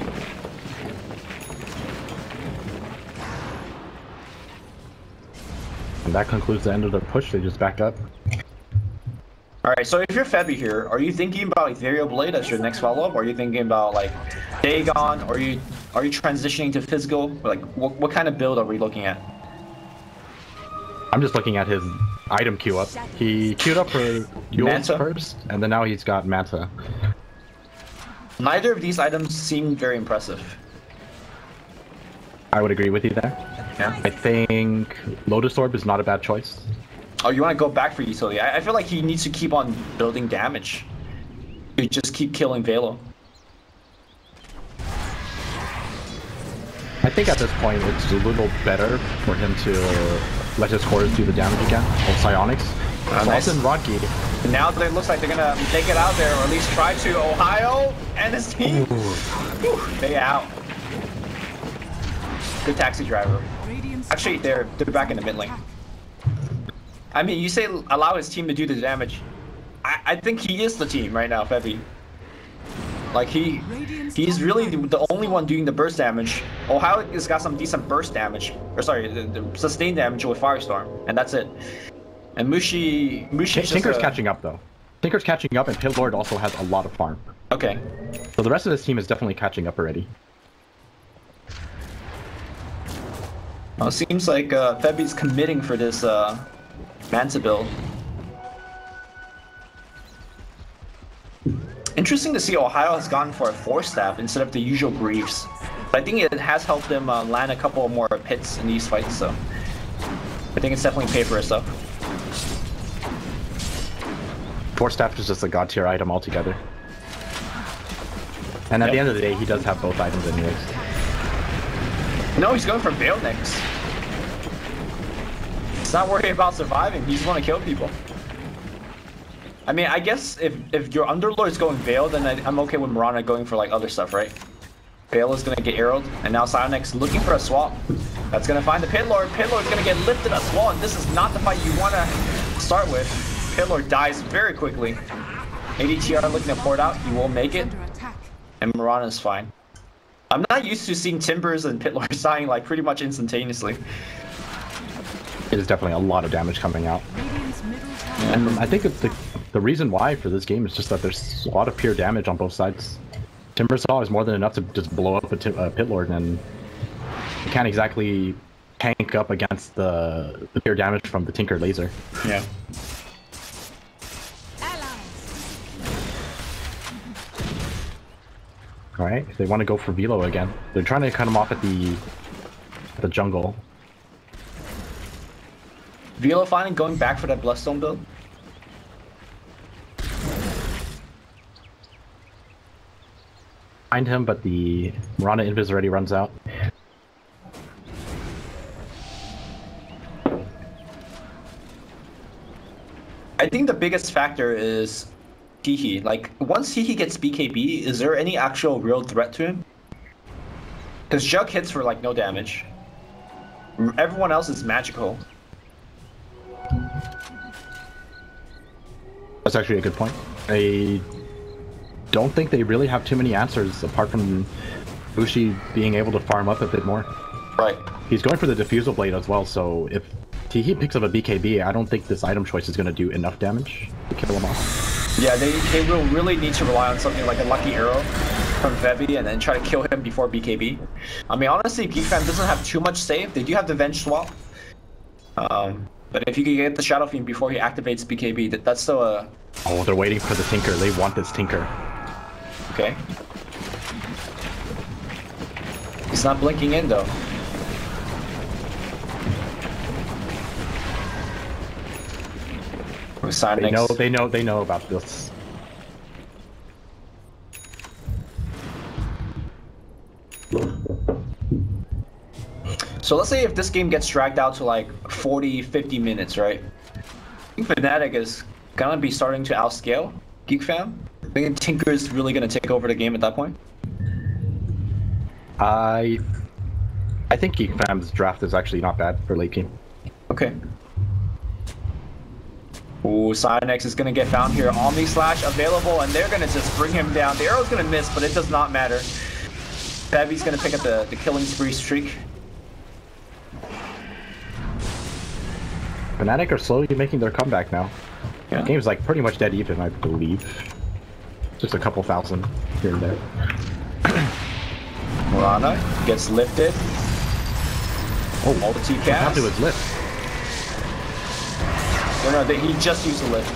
And that concludes the end of the push. They just back up. Alright, so if you're Febby here, are you thinking about Ethereal Blade as your next follow-up? Or are you thinking about like Dagon? Or are you transitioning to physical? Like what kind of build are we looking at? I'm just looking at his item queue up. He queued up for Yule's first, and then now he's got Manta. Neither of these items seem very impressive. I would agree with you there. Yeah. I think Lotus Orb is not a bad choice. Oh, you want to go back for utility? I feel like he needs to keep on building damage. You just keep killing Velo. I think at this point it's a little better for him to let his cores do the damage again. Oh, Psionics. Nice. And Rocky. Now it looks like they're gonna take it out there, or at least try to. Ohio and his team. Whew, they out. Good taxi driver. Actually, they're back in the mid lane. I mean, you say allow his team to do the damage. I think he is the team right now, Febby. Like he's really the only one doing the burst damage. Ohio has got some decent burst damage, or sorry, the sustained damage with Firestorm, and that's it. And Mushi Tinker's catching up though. Tinker's catching up, and Pit Lord also has a lot of farm. Okay. So the rest of this team is definitely catching up already. Well, it seems like Febi's committing for this Manta build. Interesting to see Ohio has gone for a 4-staff instead of the usual Greaves. But I think it has helped them land a couple more pits in these fights, so I think it's definitely paid for itself. 4-staff is just a god tier item altogether. And at the end of the day, he does have both items anyways. No, he's going for Veil next. He's not worried about surviving, he just want to kill people. I mean, I guess if your Underlord is going Veil, then I'm okay with Mirana going for like other stuff, right? Veil is going to get arrowed, and now Sionex looking for a swap. That's going to find the Pit Lord. Pit Lord's going to get lifted as well, and this is not the fight you want to start with. Pit Lord dies very quickly. ADTR looking to port out, he will make it, and Mirana is fine. I'm not used to seeing Timbers and Pit Lord dying like pretty much instantaneously. It is definitely a lot of damage coming out. And I think the reason why for this game is just that there's a lot of pure damage on both sides. Timbersaw is more than enough to just blow up a Pit Lord, and you can't exactly tank up against the pure damage from the Tinker laser. Yeah. Alright, they want to go for Velo again. They're trying to cut him off at the jungle. Velo finally going back for that Bloodstone build. Find him, but the Mirana Invis already runs out. I think the biggest factor is Teehee. Like, once Teehee gets BKB, is there any actual real threat to him? Because Jug hits for like no damage. Everyone else is magical. That's actually a good point. I don't think they really have too many answers apart from Bushi being able to farm up a bit more. Right. He's going for the Diffusal Blade as well, so if Teehee picks up a BKB, I don't think this item choice is going to do enough damage to kill him off. Yeah, they will really need to rely on something like a Lucky Arrow from Vevi and then try to kill him before BKB. I mean, honestly, Geek Fam doesn't have too much save. They do have the Venge swap. But if you can get the Shadow Fiend before he activates BKB, that's still a... Oh, they're waiting for the Tinker. They want this Tinker. Okay. He's not blinking in, though. They know about this. So let's say if this game gets dragged out to like 40-50 minutes, right? I think Fnatic is gonna be starting to outscale Geek Fam. I think Tinker is really gonna take over the game at that point. I think Geek Fam's draft is actually not bad for late game. Okay. Ooh, Sionex is gonna get found here. Omni Slash available, and they're gonna just bring him down. The arrow's gonna miss, but it does not matter. Bevy's gonna pick up the killing spree streak. Fnatic are slowly making their comeback now. Yeah. The game's like pretty much dead even, I believe. Just a couple thousand here and there. Mirana gets lifted. Oh, multi-cast. what happened to his lift? No, he just used the lift.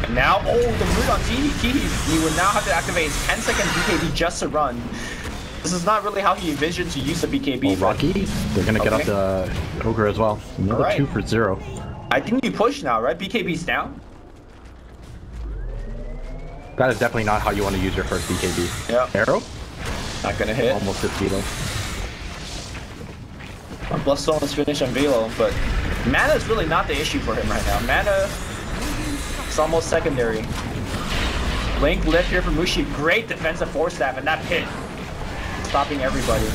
And now, oh, the root on Teehee. He would now have to activate his 10-second BKB just to run. This is not really how he envisioned to use the BKB. Oh, Rocky? They're gonna get up the Ogre as well. Another 2 for 0. I think you push now, right? BKB's down. That is definitely not how you want to use your first BKB. Yeah. Arrow? Not gonna hit. Almost hit Velo. Bloodstone is finished on Velo, but mana is really not the issue for him right now. Mana is almost secondary. Link lift here from Mushi. Great defensive 4-staff, and that pit stopping everybody.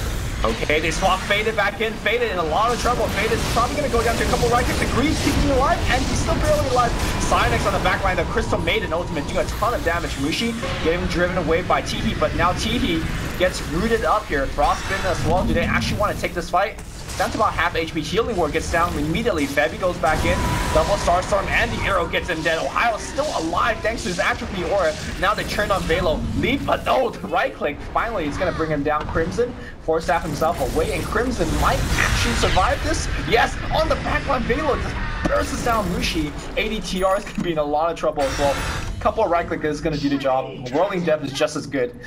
Okay, they swap Faded back in. Faded in a lot of trouble. Faded is probably going to go down to a couple right kicks. The Greaves keeping him alive, and he's still barely alive. Sionex on the back line. The Crystal made an ultimate, doing a ton of damage. Mushi getting driven away by Teehee, but now Teehee gets rooted up here. Frostbitten as well. Do they actually want to take this fight? down to about half HP. Healing Ward gets down immediately. Febby goes back in. Double Starstorm and the arrow gets him dead. Ohio's still alive thanks to his Atrophy Aura. Now they turn on Velo. Leap, but no, right click. Finally, it's going to bring him down. Crimson force staff himself away, and Crimson might actually survive this. Yes, on the backline, Velo just bursts down Mushi. ADTR is going to be in a lot of trouble as well. Couple of right click is going to do the job. Whirling Death is just as good.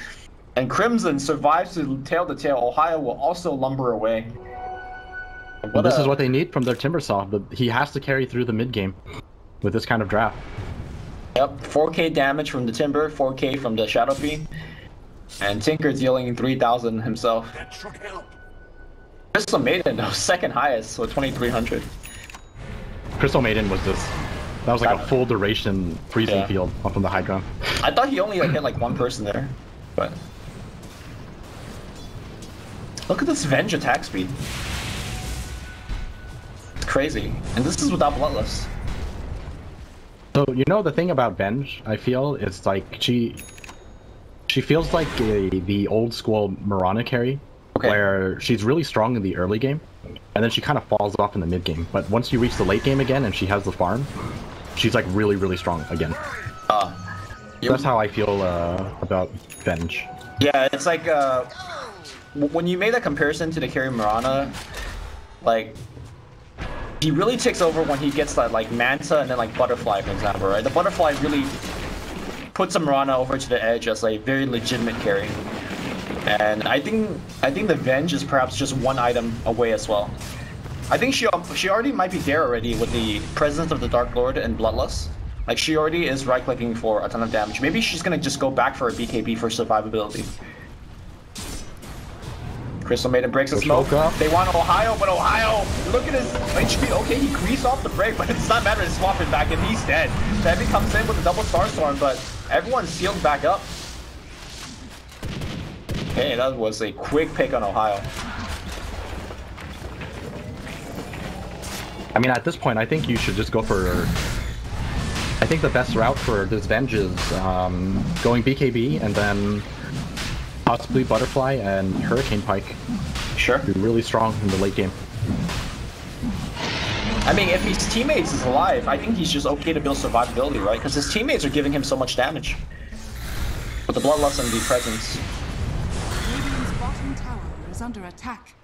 And Crimson survives to tail. Ohio will also lumber away. Well, this is what they need from their Timbersaw, but he has to carry through the mid game with this kind of draft. Yep, 4k damage from the Timber, 4k from the Shadow Fiend, and Tinker's dealing 3,000 himself. Crystal Maiden, though, second highest with 2,300. Crystal Maiden was just, that was like a full duration freezing field up on the high ground. I thought he only hit like one person there, but look at this Venge attack speed. It's crazy, and this is without Bloodless. So, you know, the thing about Venge, I feel, is like she feels like the old school Mirana carry, where she's really strong in the early game, and then she kind of falls off in the mid game. But once you reach the late game again and she has the farm, she's like really, really strong again. That's how I feel about Venge. Yeah, it's like when you made that comparison to the carry Mirana, like, he really takes over when he gets that like Manta and then like Butterfly, for example, right? The Butterfly really puts Mirana over to the edge as a very legitimate carry. And I think the Venge is perhaps just one item away as well. I think she already might be there already with the presence of the Dark Lord and Bloodlust. Like, she already is right-clicking for a ton of damage. Maybe she's gonna just go back for a BKB for survivability. Crystal Maiden breaks the smoke. They want Ohio, but Ohio, look at his HP. Okay, he greased off the break, but it's not matter to swap it back, and he's dead. Febby comes in with a double Starstorm, but everyone's sealed back up. Okay, that was a quick pick on Ohio. I mean, at this point, I think you should just go for... I think the best route for this Venge is going BKB and then possibly Butterfly and Hurricane Pike. Sure. Be really strong in the late game. I mean, if his teammates is alive, I think he's just okay to build survivability, right? Because his teammates are giving him so much damage. With the Bloodlust and the presence. Radiant's bottom tower is under attack.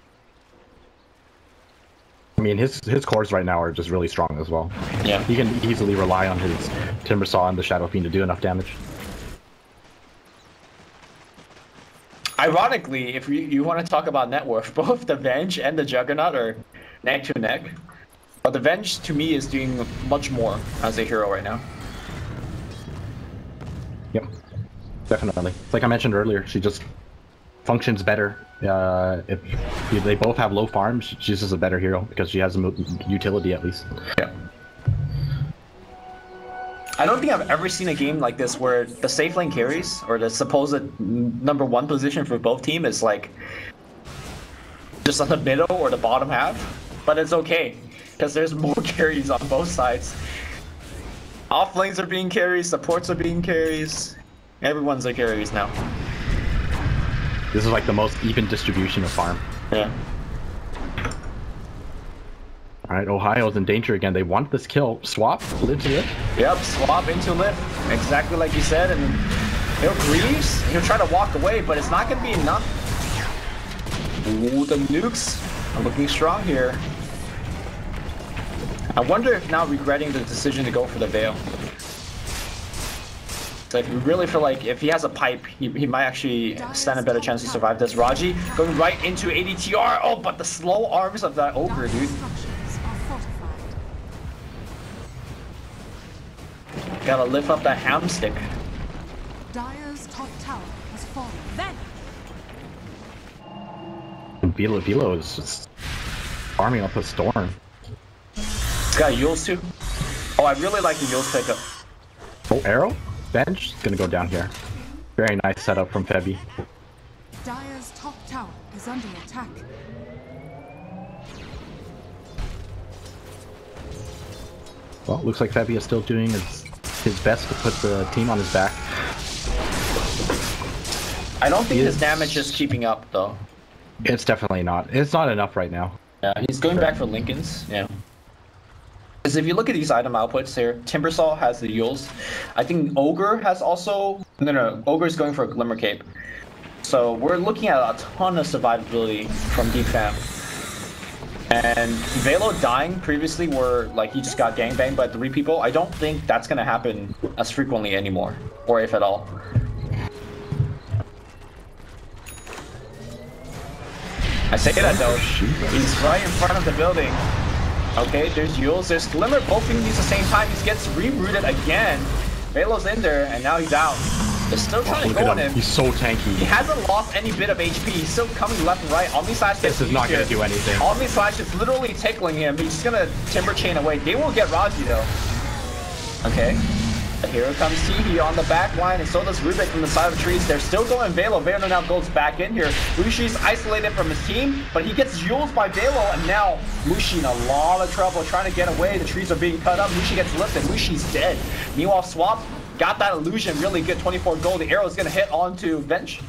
I mean, his cores right now are just really strong as well. Yeah. He can easily rely on his Timbersaw and the Shadow Fiend to do enough damage. Ironically, if you want to talk about net worth, both the Venge and the Juggernaut are neck to neck. But the Venge, to me, is doing much more as a hero right now. Yep, definitely. Like I mentioned earlier, she just functions better. If they both have low farms, she's just a better hero because she has a utility at least. Yeah. I don't think I've ever seen a game like this where the safe lane carries, or the supposed #1 position for both teams is like just on the middle or the bottom half. But it's okay, because there's more carries on both sides. Off lanes are being carries, supports are being carries. Everyone's a carries now. This is like the most even distribution of farm. Yeah. Alright, Ohio's in danger again. They want this kill. Swap, live to live. Yep, swap into lift. Exactly like you said, and he'll greaves. He'll try to walk away, but it's not going to be enough. Ooh, the nukes are looking strong here. I wonder if now regretting the decision to go for the Veil. So if you really feel like if he has a pipe, he might actually stand a better chance to survive this. Raji going right into ADTR. Oh, but the slow arms of that Ogre, dude. Gotta lift up that hamstick. Dire's top tower has fallen. Then And Velo is just farming up a storm. It's got Yules too. Oh, I really like the Yules pickup. Oh, arrow? Bench? Gonna go down here. Very nice setup from Febby. Dire's top tower is under attack. Well, looks like Febby is still doing his best to put the team on his back. I don't think his damage is keeping up though. It's definitely not. It's not enough right now. Yeah, he's going back for Lincolns. Yeah. Because if you look at these item outputs here, Timbersaw has the Yules. I think Ogre has also... No, Ogre's going for a Glimmer Cape. So we're looking at a ton of survivability from Geek Fam. And Velo dying previously where like he just got gangbanged by 3 people, I don't think that's going to happen as frequently anymore. Or if at all. I say that though, he's right in front of the building. Okay, there's Yules, there's Glimmer, both being used at the same time. He gets rerouted again. Velo's in there, and now he's out. They're still trying to go on him. He's so tanky. He hasn't lost any bit of HP. He's still coming left and right. Omni Slash gets This is not going to do anything. Omni Slash is literally tickling him. He's just going to Timber Chain away. They will get Raji though. Okay. Here comes Teehee on the back line, and so does Rubik from the side of the trees. They're still going Velo. Velo now goes back in here. Mushi's isolated from his team, but he gets Yules by Velo, and now Mushi in a lot of trouble trying to get away. The trees are being cut up. Mushi gets lifted. Mushi's dead. Meanwhile, Swap got that illusion really good. 24 gold. The arrow is going to hit onto Bench.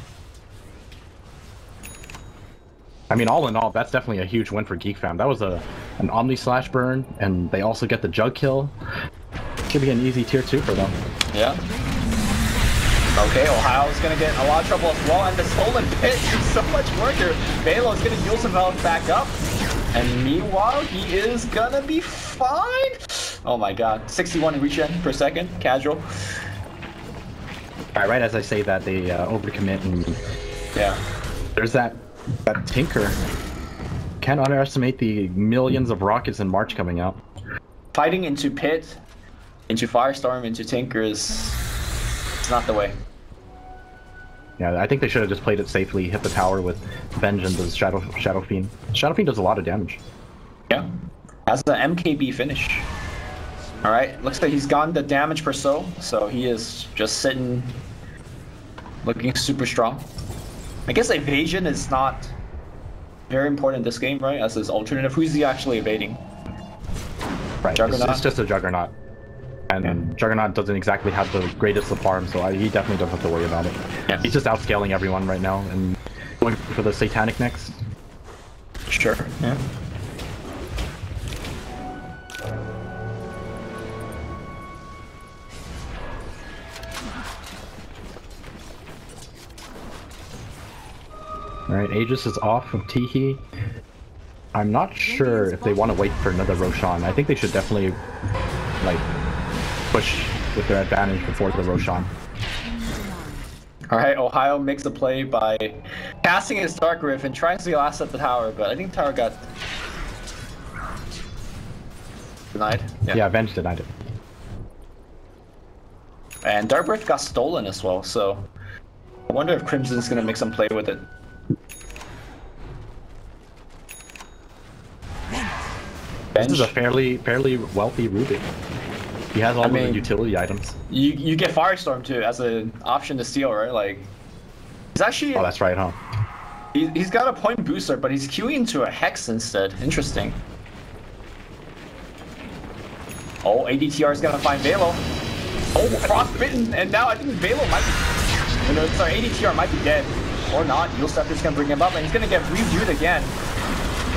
I mean, all in all, that's definitely a huge win for Geek Fam. That was an Omni Slash burn, and they also get the Jug kill. Should be an easy tier 2 for them. Yeah. Okay, Ohio's gonna get a lot of trouble as well, and the Stolen Pit does so much work here. Velo's gonna use some health back up, and meanwhile, he is gonna be fine. Oh my god, 61 regen per second, casual. Right as I say that, they overcommit, and yeah, there's that Tinker. Can't underestimate the millions of rockets in March coming out. Fighting into Pit, into Firestorm, into Tinker is not the way. Yeah, I think they should have just played it safely, hit the tower with Vengeance as Shadow Fiend. Shadow Fiend does a lot of damage. Yeah, has the MKB finish. Alright, looks like he's gotten the damage per so he is just sitting, looking super strong. I guess evasion is not very important in this game, right? As his alternative. Who's he actually evading? Right, it's just a Juggernaut. And Juggernaut doesn't exactly have the greatest of farm, so he definitely doesn't have to worry about it. Yeah. He's just outscaling everyone right now and going for the Satanic next. Sure, yeah. Alright, Aegis is off from Teehee. I'm not sure if they want to wait for another Roshan. I think they should definitely, like, push with their advantage before the Roshan. Alright, Ohio makes a play by casting his Dark Rift and trying to last at the tower, but I think tower got denied. Yeah, Venge denied it. And Dark Rift got stolen as well, so I wonder if Crimson's gonna make some play with it. This is a fairly wealthy Rubik. He has all of the utility items. You get Firestorm too as an option to steal, right? Like, he's actually. Oh, that's right, huh? He's got a point booster, but he's queuing into a Hex instead. Interesting. Oh, ADTR is gonna find Velo. Oh, Frostbitten, and now I think Velo might be. No, sorry, ADTR might be dead. Or not. Yulstepper's gonna bring him up, and he's gonna get reviewed again.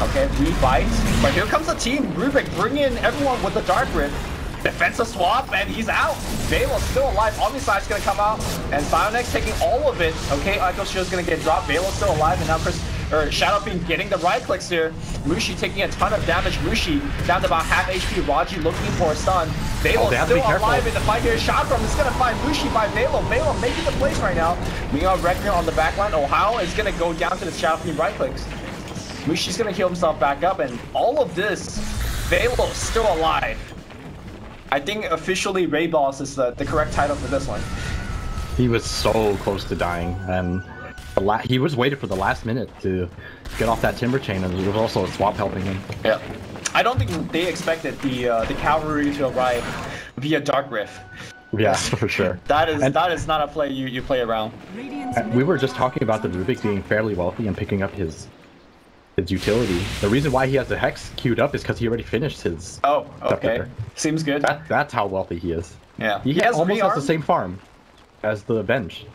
Okay, refight. But here comes the team. Rubik bringing everyone with the Dark Rift. Defensive swap, and he's out. Velo's still alive. Omnislash gonna come out, and Bionex taking all of it. Okay, Echo Shield's gonna get dropped. Velo's still alive, and now Shadow Fiend getting the right clicks here. Mushi taking a ton of damage. Mushi down to about half HP. Raji looking for a stun. Velo's still alive in the fight here. Shotgun is gonna find Mushi by Velo. Velo making the plays right now. Meanwhile, Rekner on the back line. Ohio is gonna go down to the Shadow Fiend right clicks. Mushi's gonna heal himself back up, and all of this, Velo's still alive. I think officially Ray Boss is the correct title for this one. He was so close to dying, and he was waiting for the last minute to get off that Timber Chain, and there was also a swap helping him. Yeah, I don't think they expected the cavalry to arrive via Dark Rift. Yeah, for sure. That is not a play you play around. We were just talking about the Rubik being fairly wealthy and picking up his utility. The reason why he has the Hex queued up is because he already finished his. Oh, okay. Seems good. That's how wealthy he is. Yeah. He almost has the same farm as the bench.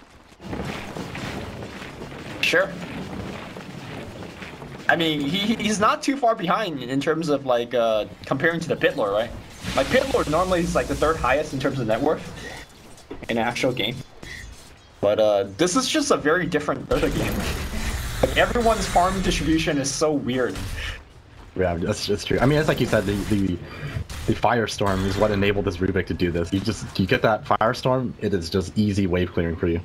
Sure. I mean, he's not too far behind in terms of like comparing to the pit lord, right? Like pit lord normally is like the third highest in terms of net worth in an actual game. But this is just a very different Dota game. Like everyone's farm distribution is so weird. Yeah, that's just true. I mean, it's like you said, the firestorm is what enabled this Rubik to do this. You get that firestorm, it is just easy wave clearing for you.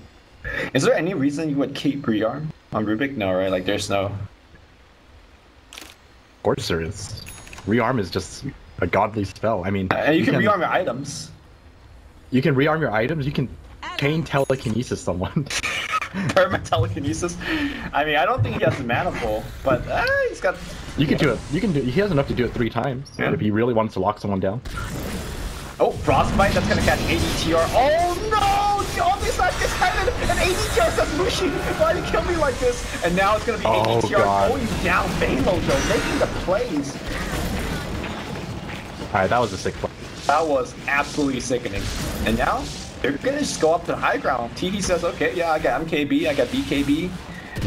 Is there any reason you would keep rearm on Rubik? No, right? Like there's no. Of course there is. Rearm is just a godly spell. I mean, and you can rearm your items. You can rearm your items. You can chain telekinesis someone. Perma telekinesis. I mean, I don't think he has the mana pool, but he's got. You can do it. You can do. He has enough to do it 3 times. Yeah. If he really wants to lock someone down. Oh, Frostbite. That's gonna catch ADTR. Oh no! The obvious side gets tightened, and ADTR says Mushi, why did you kill me like this? And now it's gonna be ADTR going down. Balo though, making the plays. All right, that was a sick play. That was absolutely sickening. And now they're gonna just go up to the high ground. Teehee says, okay, yeah, I got MKB, I got BKB.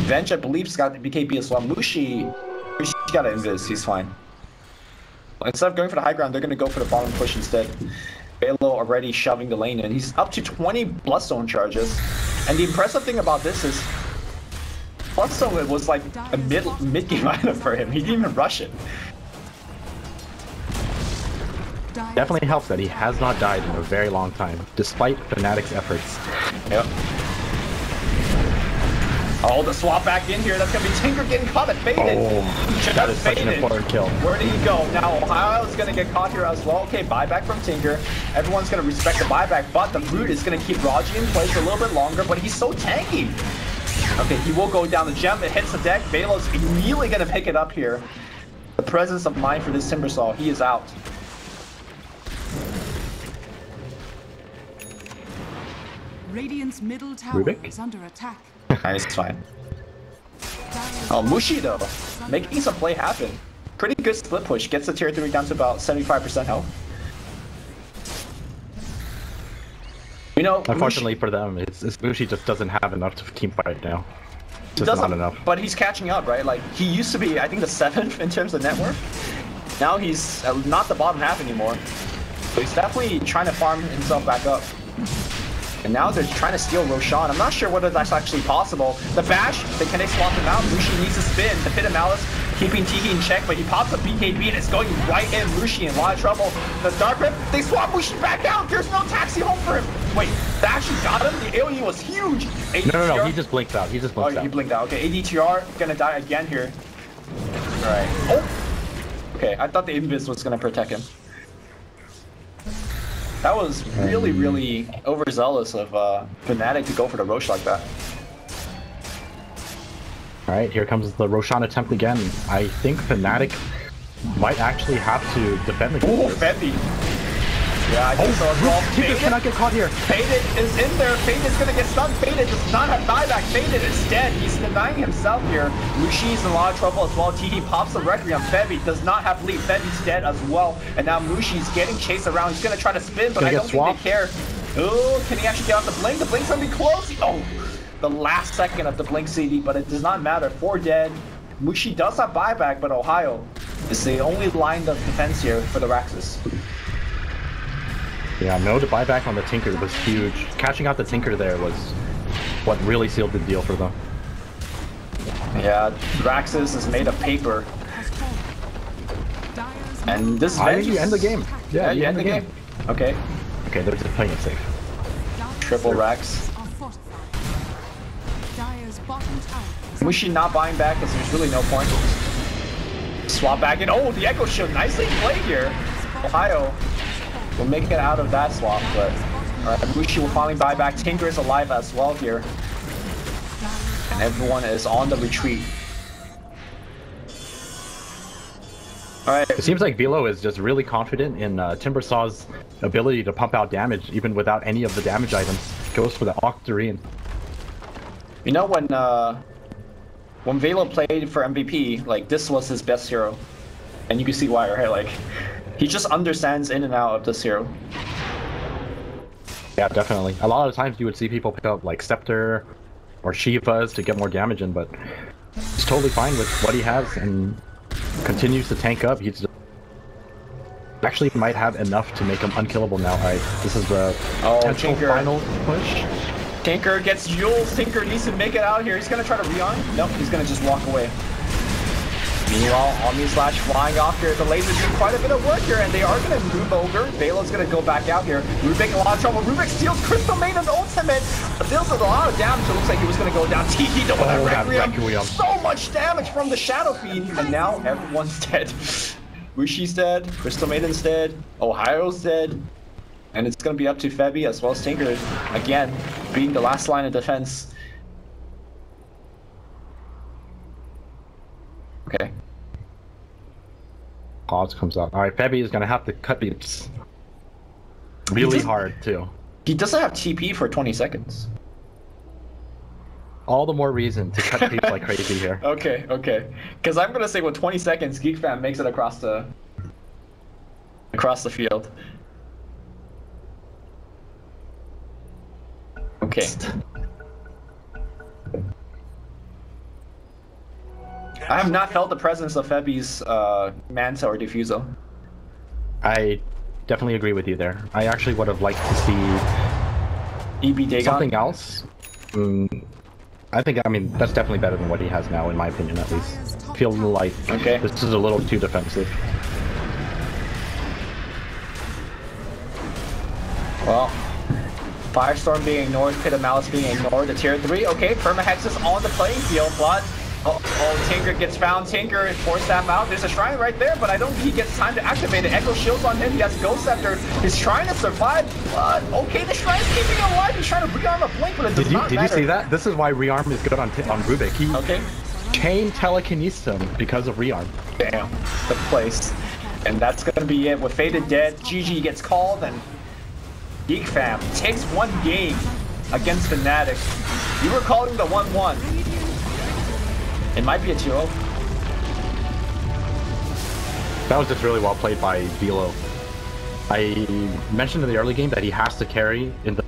Vench, I believe, has got BKB as well. Mushi got an invis, he's fine. Instead of going for the high ground, they're gonna go for the bottom push instead. Balo already shoving the lane in. He's up to 20 Bloodstone charges. And the impressive thing about this is Bloodstone was like a mid-game item for him. He didn't even rush it. Definitely helps that he has not died in a very long time, despite Fnatic's efforts. Yep. Oh, the swap back in here. That's gonna be Tinker getting caught and faded. Oh, that is such an important kill. Where did he go? Now Ohio's gonna get caught here as well. Okay, buyback from Tinker. Everyone's gonna respect the buyback, but the Root is gonna keep Raji in place for a little bit longer, but he's so tanky. Okay, he will go down the gem. It hits the deck. Balo's immediately gonna pick it up here. The presence of mind for this Timbersaw. He is out. Radiant's middle tower Rubik? is under attack. Nice, fine. Oh, Mushi though, making some play happen. Pretty good split push. Gets the tier 3 down to about 75% health. You know, unfortunately for them, Mushi just doesn't have enough to team fight now. Just not enough. But he's catching up, right? Like he used to be, I think, the 7th in terms of net worth. Now he's not the bottom half anymore. So he's definitely trying to farm himself back up. And now they're trying to steal Roshan. I'm not sure whether that's actually possible. The bash, can they swap him out? Mushi needs to spin. The Pit of Malice keeping Teehee in check, but he pops up BKB and it's going right in. Mushi in a lot of trouble. The Dark Rip, they swap Mushi back out. There's no taxi home for him. Wait, that actually got him? The AoE was huge. ADTR, no, he just blinked out. He just blinked out. He blinked out. Okay, ADTR gonna die again here. Alright. Oh! Okay, I thought the Invis was gonna protect him. That was really, really overzealous of Fnatic to go for the Roche like that. Alright, here comes the Roshan attempt again. I think Fnatic might actually have to defend the game. Oh, Fendi! Yeah, I think so as well. Faded cannot get caught here. Faded is in there. Faded's gonna get stunned. Faded does not have dieback. Faded is dead. He's denying himself here. Mushi's in a lot of trouble as well. Teehee pops the Requiem. Febi does not have lead. Febi's dead as well. And now Mushi's getting chased around. He's gonna try to spin, but I don't think they care. Oh, can he actually get off the blink? The blink's gonna be close. Oh, the last second of the blink CD, but it does not matter. 4 dead. Mushi does have buyback, but Ohio is the only line of defense here for the Raxus. Yeah, no, the buyback on the Tinker was huge. Catching out the Tinker there was what really sealed the deal for them. Yeah, Raxus is made of paper. And this I think you end the game. Yeah, you end the game. Okay. Okay, they're just playing it safe. Triple Rax. Mushi not buying back because there's really no point. Swap back in. Oh, the Echo Shield nicely played here. Ohio will make it out of that swap, but alright, Mushi will finally buy back. Tinker is alive as well here. And everyone is on the retreat. Alright. It seems like Velo is just really confident in Timbersaw's ability to pump out damage even without any of the damage items. Goes for the Octarine. You know when Velo played for MVP, like this was his best hero. And you can see why, right? Like he just understands in and out of this hero. Yeah, definitely. A lot of times you would see people pick up like Scepter or Shivas to get more damage in, but he's totally fine with what he has and continues to tank up. He's actually might have enough to make him unkillable now. Alright, this is the potential Tinker. final push. Tinker gets Jules. Tinker needs to make it out here. He's gonna try to re-arm. Nope, he's gonna just walk away. Meanwhile, Omni Slash flying off here. The lasers do quite a bit of work here, and they are gonna move over. Vela's gonna go back out here. Rubik in a lot of trouble. Rubik steals Crystal Maiden's ultimate, but deals a lot of damage. It looks like he was gonna go down. Tiki with that Requiem. So much damage from the Shadow Fiend, and now everyone's dead. Wushi's dead. Crystal Maiden's dead. Ohio's dead. And it's gonna be up to Febby as well as Tinker, again, being the last line of defense. Okay. Pause comes out. Alright, Febby is gonna have to cut beeps. Really hard, too. He doesn't have TP for 20 seconds. All the more reason to cut beeps like crazy here. Okay, okay. Because I'm gonna say with 20 seconds, Geek Fam makes it across the field. Okay. I have not felt the presence of Febby's Manta or Diffusal. I definitely agree with you there. I actually would have liked to see EB Dagon. something else. I mean, that's definitely better than what he has now, in my opinion, at least. Feel like this is a little too defensive. Well, Firestorm being ignored, Pit of Malice being ignored, the tier 3. Okay, Permahex is on the playing field, but Tinker gets found. Tinker force staff out. There's a shrine right there, but I don't think he gets time to activate it. Echo Shield's on him. He has Ghost Scepter. He's trying to survive, but okay, the shrine's keeping him alive. He's trying to rearm a blink, but it does not matter. Did you see that? This is why rearm is good on Rubik. He chain telekinesis him because of rearm. Damn, the place. And that's gonna be it with Faded Dead. GG gets called, and Geek Fam takes one game against Fnatic. You were calling the 1-1. It might be a 2-0. That was just really well played by Velo. I mentioned in the early game that he has to carry in the